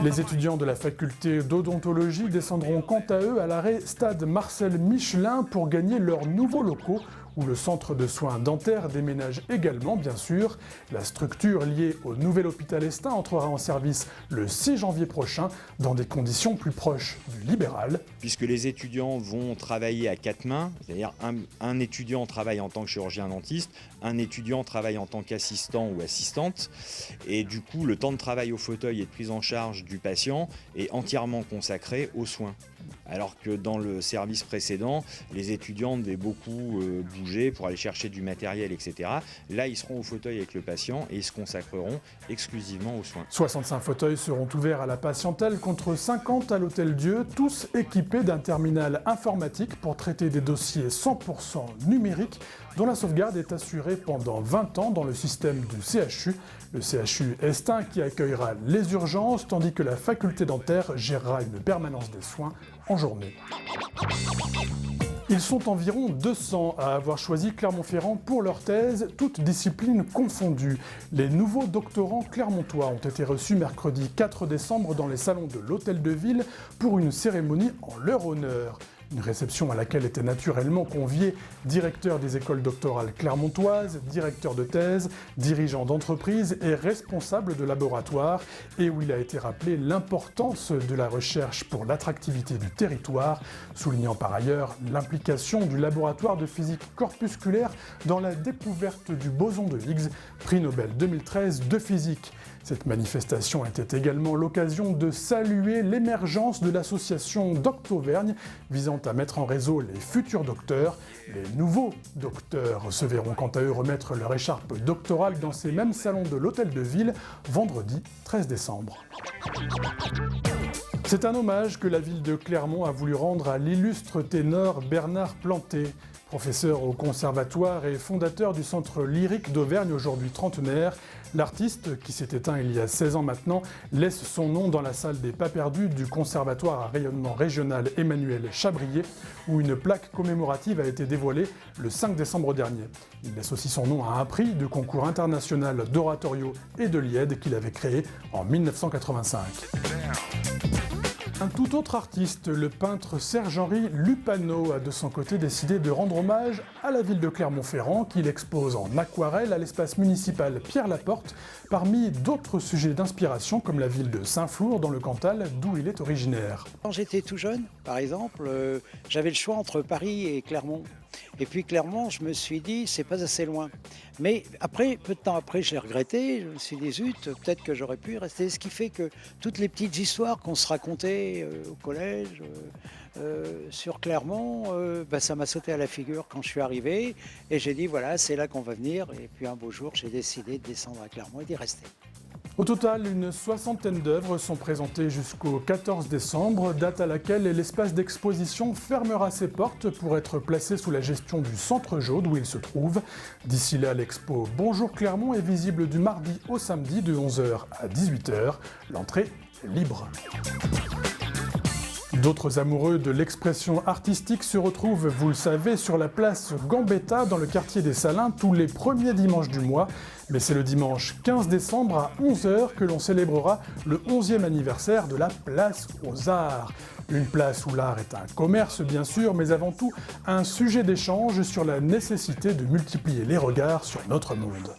Les étudiants de la faculté d'odontologie descendront quant à eux à l'arrêt Stade Marcel Michelin pour gagner leurs nouveaux locaux, où le centre de soins dentaires déménage également, bien sûr. La structure liée au nouvel hôpital Estin entrera en service le 6 janvier prochain, dans des conditions plus proches du libéral. Puisque les étudiants vont travailler à 4 mains, c'est-à-dire un étudiant travaille en tant que chirurgien dentiste, un étudiant travaille en tant qu'assistant ou assistante, et du coup le temps de travail au fauteuil et de prise en charge du patient est entièrement consacré aux soins. Alors que dans le service précédent, les étudiants devaient beaucoup bouger pour aller chercher du matériel, etc. Là, ils seront au fauteuil avec le patient et ils se consacreront exclusivement aux soins. 65 fauteuils seront ouverts à la patientèle contre 50 à l'Hôtel Dieu, tous équipés d'un terminal informatique pour traiter des dossiers 100% numériques, dont la sauvegarde est assurée pendant 20 ans dans le système du CHU. Le CHU Estin qui accueillera les urgences, tandis que la faculté dentaire gérera une permanence des soins en journée. Ils sont environ 200 à avoir choisi Clermont-Ferrand pour leur thèse, toutes disciplines confondues. Les nouveaux doctorants clermontois ont été reçus mercredi 4 décembre dans les salons de l'Hôtel de Ville pour une cérémonie en leur honneur. Une réception à laquelle étaient naturellement conviés directeurs des écoles doctorales clermontoises, directeurs de thèse, dirigeants d'entreprises et responsables de laboratoires, et où il a été rappelé l'importance de la recherche pour l'attractivité du territoire, soulignant par ailleurs l'implication du laboratoire de physique corpusculaire dans la découverte du boson de Higgs, prix Nobel 2013 de physique. Cette manifestation était également l'occasion de saluer l'émergence de l'association Doctauvergne, visant à mettre en réseau les futurs docteurs. Les nouveaux docteurs se verront quant à eux remettre leur écharpe doctorale dans ces mêmes salons de l'Hôtel de Ville, vendredi 13 décembre. C'est un hommage que la ville de Clermont a voulu rendre à l'illustre ténor Bernard Planté. Professeur au conservatoire et fondateur du centre lyrique d'Auvergne, aujourd'hui trentenaire, l'artiste, qui s'est éteint il y a 16 ans maintenant, laisse son nom dans la salle des pas perdus du conservatoire à rayonnement régional Emmanuel Chabrier, où une plaque commémorative a été dévoilée le 5 décembre dernier. Il laisse aussi son nom à un prix de concours international d'oratorio et de lied qu'il avait créé en 1985. Un tout autre artiste, le peintre Serge-Henri Lupano, a de son côté décidé de rendre hommage à la ville de Clermont-Ferrand, qu'il expose en aquarelle à l'espace municipal Pierre-Laporte, parmi d'autres sujets d'inspiration comme la ville de Saint-Flour dans le Cantal, d'où il est originaire. Quand j'étais tout jeune, par exemple, j'avais le choix entre Paris et Clermont. Et puis Clermont, je me suis dit, c'est pas assez loin. Mais après, peu de temps après, je l'ai regretté. Je me suis dit, zut, peut-être que j'aurais pu rester. Ce qui fait que toutes les petites histoires qu'on se racontait au collège, sur Clermont, ça m'a sauté à la figure quand je suis arrivé. Et j'ai dit, voilà, c'est là qu'on va venir. Et puis un beau jour, j'ai décidé de descendre à Clermont et d'y rester. Au total, une soixantaine d'œuvres sont présentées jusqu'au 14 décembre, date à laquelle l'espace d'exposition fermera ses portes pour être placé sous la gestion du Centre Jaude où il se trouve. D'ici là, l'expo Bonjour Clermont est visible du mardi au samedi de 11h à 18h. L'entrée est libre. D'autres amoureux de l'expression artistique se retrouvent, vous le savez, sur la place Gambetta dans le quartier des Salins tous les premiers dimanches du mois. Mais c'est le dimanche 15 décembre à 11h que l'on célébrera le 11e anniversaire de la Place aux Arts. Une place où l'art est un commerce bien sûr, mais avant tout un sujet d'échange sur la nécessité de multiplier les regards sur notre monde.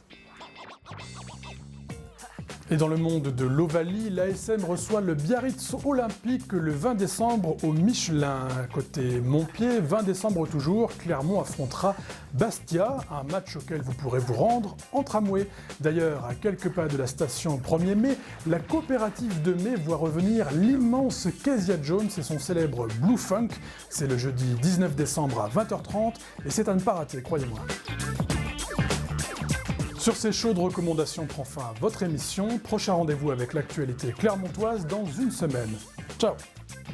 Et dans le monde de l'Ovalie, l'ASM reçoit le Biarritz Olympique le 20 décembre au Michelin. Côté Montpied, 20 décembre toujours, Clermont affrontera Bastia, un match auquel vous pourrez vous rendre en tramway. D'ailleurs, à quelques pas de la station 1er mai, la coopérative de mai voit revenir l'immense Kezia Jones et son célèbre Blue Funk. C'est le jeudi 19 décembre à 20h30 et c'est à ne pas rater, croyez-moi. Sur ces chaudes recommandations prend fin votre émission. Prochain rendez-vous avec l'actualité clermontoise dans une semaine. Ciao!